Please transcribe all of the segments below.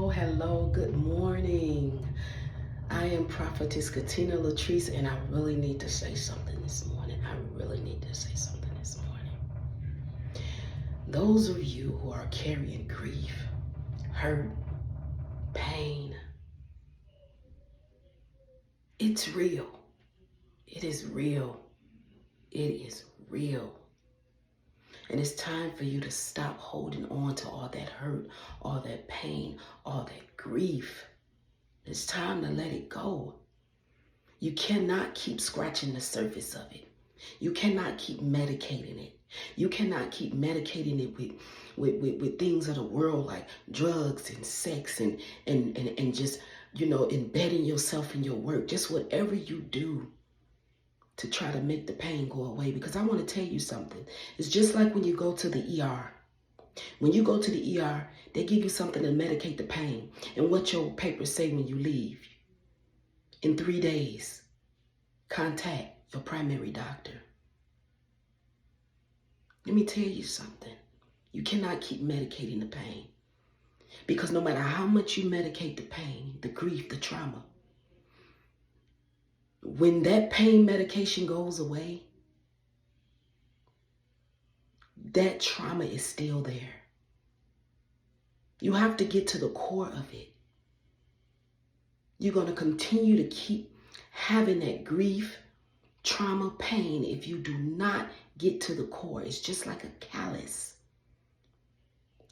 Hello, good morning. I am Prophetess Katina Latrice, and I really need to say something this morning. Those of you who are carrying grief, hurt, pain, it's real. It is real. It is real. And it's time for you to stop holding on to all that hurt, all that pain, all that grief. It's time to let it go. You cannot keep scratching the surface of it. You cannot keep medicating it. You cannot keep medicating it with things of the world like drugs and sex and just, embedding yourself in your work. Just whatever you do to try to make the pain go away. Because I want to tell you something. It's just like when you go to the ER. When you go to the ER, they give you something to medicate the pain. And what your papers say when you leave. In 3 days, contact your primary doctor. Let me tell you something. You cannot keep medicating the pain. Because no matter how much you medicate the pain, the grief, the trauma, when that pain medication goes away, that trauma is still there. You have to get to the core of it. You're going to continue to keep having that grief, trauma, pain if you do not get to the core. It's just like a callus.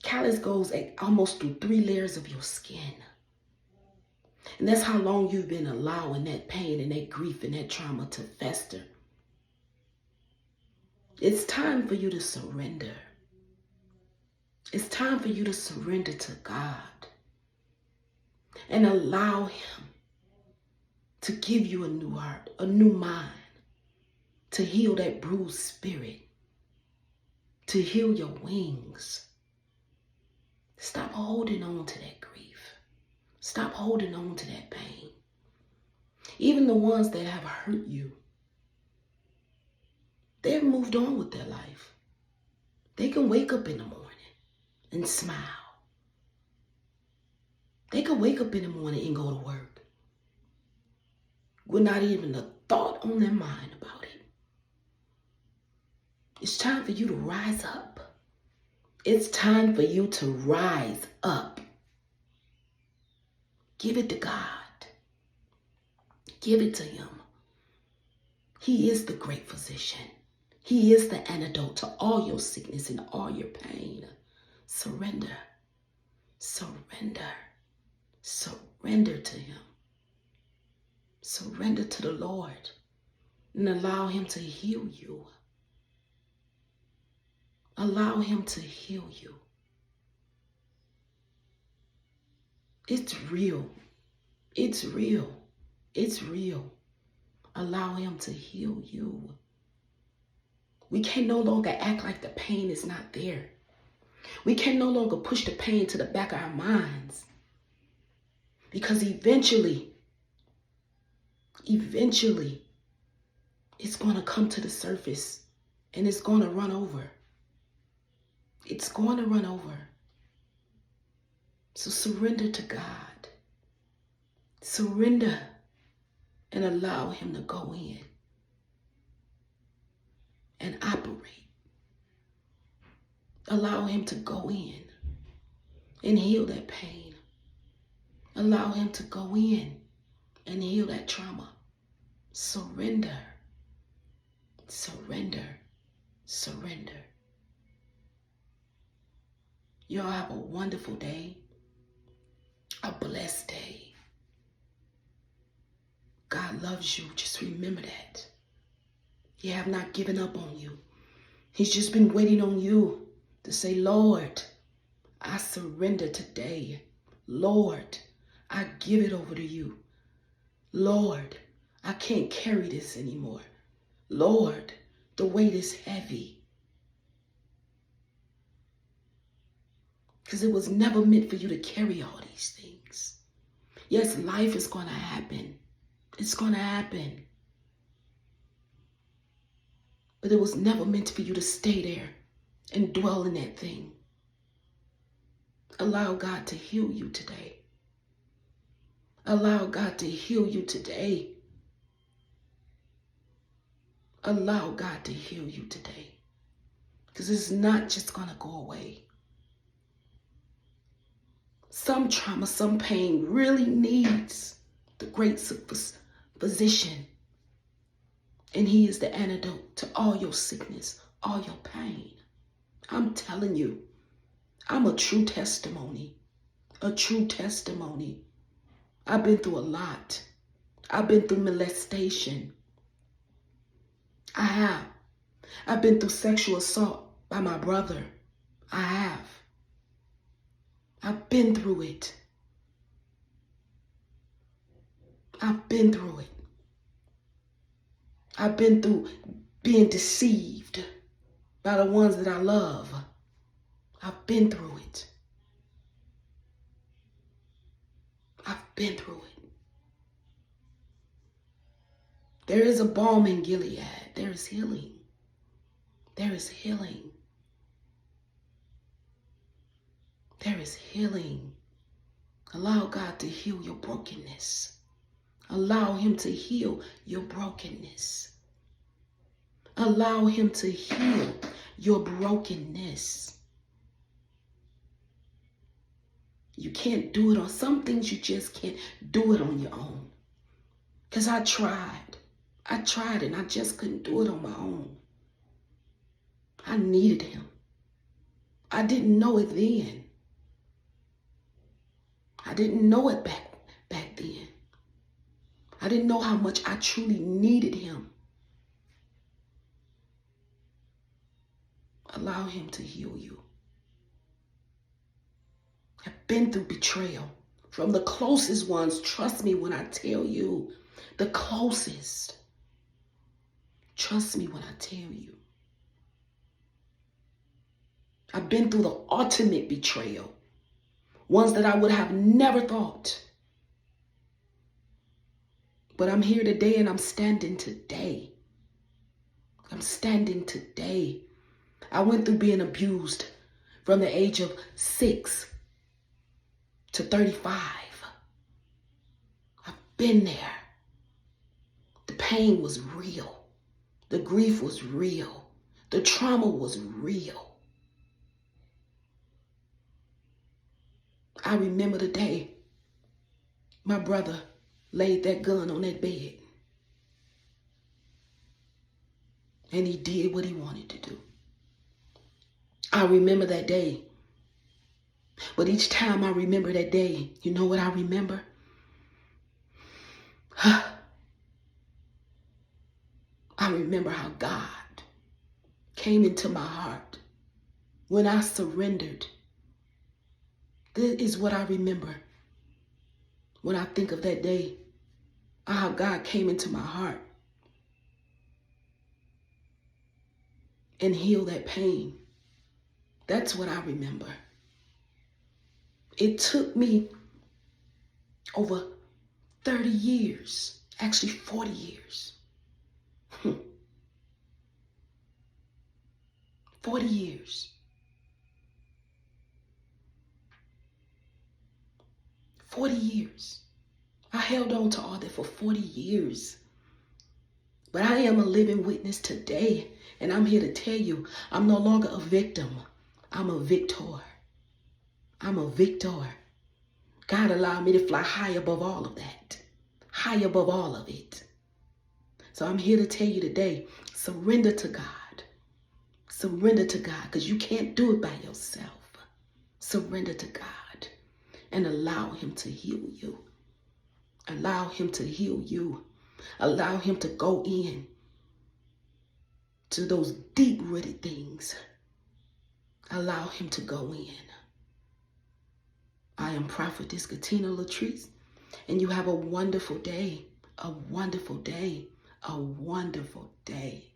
Callus goes almost through 3 layers of your skin. And that's how long you've been allowing that pain and that grief and that trauma to fester. It's time for you to surrender. It's time for you to surrender to God and allow Him to give you a new heart, a new mind, to heal that bruised spirit, to heal your wings. Stop holding on to that grief. Stop holding on to that pain. Even the ones that have hurt you, they've moved on with their life. They can wake up in the morning and smile. They can wake up in the morning and go to work with not even a thought on their mind about it. It's time for you to rise up. It's time for you to rise up. Give it to God. Give it to Him. He is the great physician. He is the antidote to all your sickness and all your pain. Surrender. Surrender. Surrender to Him. Surrender to the Lord and allow Him to heal you. Allow Him to heal you. It's real. It's real. It's real. Allow Him to heal you. We can no longer act like the pain is not there. We can no longer push the pain to the back of our minds. Because eventually, it's going to come to the surface and it's going to run over. It's going to run over. So surrender to God. Surrender and allow Him to go in and operate. Allow Him to go in and heal that pain. Allow Him to go in and heal that trauma. Surrender. Surrender. Surrender. Y'all have a wonderful day. A blessed day. God loves you. Just remember that. He have not given up on you. He's just been waiting on you to say, Lord, I surrender today. Lord, I give it over to you. Lord, I can't carry this anymore. Lord, the weight is heavy. Because it was never meant for you to carry all these things. Yes, life is going to happen. It's going to happen. But it was never meant for you to stay there and dwell in that thing. Allow God to heal you today. Allow God to heal you today. Allow God to heal you today. Because it's not just going to go away. Some trauma, some pain really needs the great physician. And he is the antidote to all your sickness, all your pain. I'm telling you, I'm a true testimony. A true testimony. I've been through a lot. I've been through molestation. I have. I've been through sexual assault by my brother. I have. I've been through it. I've been through it. I've been through being deceived by the ones that I love. I've been through it. I've been through it. There is a balm in Gilead. There is healing. There is healing. There is healing. Allow God to heal your brokenness. Allow him to heal your brokenness. Allow him to heal your brokenness. You can't do it on some things. You just can't do it on your own. Because I tried and I just couldn't do it on my own. I needed him. I didn't know it then. I didn't know it back then. I didn't know how much I truly needed him. Allow him to heal you. I've been through betrayal from the closest ones. Trust me when I tell you, the closest. Trust me when I tell you. I've been through the ultimate betrayal. Ones that I would have never thought. But I'm here today and I'm standing today. I'm standing today. I went through being abused from the age of 6 to 35. I've been there. The pain was real. The grief was real. The trauma was real. I remember the day my brother laid that gun on that bed. And he did what he wanted to do. I remember that day. But each time I remember that day, you know what I remember? I remember how God came into my heart when I surrendered. This is what I remember when I think of that day, how God came into my heart and healed that pain. That's what I remember. It took me over 30 years, actually 40 years. 40 years. 40 years. I held on to all that for 40 years. But I am a living witness today. And I'm here to tell you, I'm no longer a victim. I'm a victor. I'm a victor. God allowed me to fly high above all of that. High above all of it. So I'm here to tell you today, surrender to God. Surrender to God, because you can't do it by yourself. Surrender to God and allow him to heal you. Allow him to heal you. Allow him to go in to those deep-rooted things. Allow him to go in. I am Prophetess Katina Latrice, and you have a wonderful day, a wonderful day, a wonderful day.